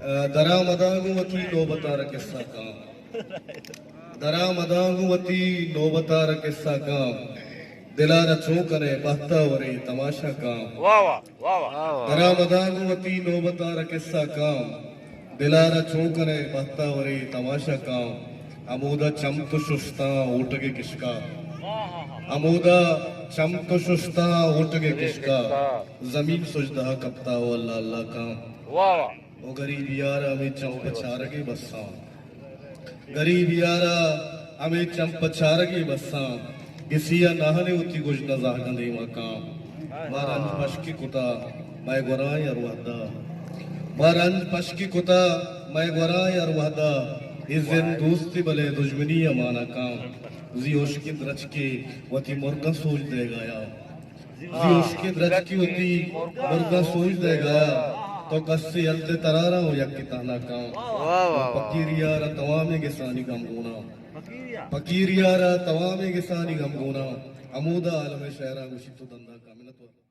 दरामदागुवती नोबतार किस्सा काम दरामदागुवती नोबतार किस्सा काम दिलारा चौकने बहता वरे तमाशा काम वाह वाह वाह वाह दरामदागुवती नोबतार किस्सा काम दिलारा चौकने बहता वरे तमाशा काम अमूदा चमत शुस्ता उठगे किसका अमूदा चमत शुस्ता उठगे किसका जमीन सुजदा कपता हो अल्लाह अल्लाह काम वाह वाह ओ गरीब यारा हमें चंप चारगे बस्सा गरीब यारा हमें चंप चारगे बस्सा किसिया नाहने उती गुज नजाह गंदे मकाम मारंज पशकी कुता मैं गुराय अरवादा मारंज पशकी कुता मैं गुराय अरवादा इज़्ज़न दोस्ती बले दुश्मनी अमाना काम जी उश्की द्रच के वती मुर्गा सोच दे गया जी उश्की द्रच की वती मुर्गा सोच दे गया तो कस्से अलते तरारा हो या किताना काम फकीर यारा तवामे के सानी गम गोना फकीर यारा तवामे के सानी गम गोना अमूदा आलम शहरा गुशी तो दंदा का मिनत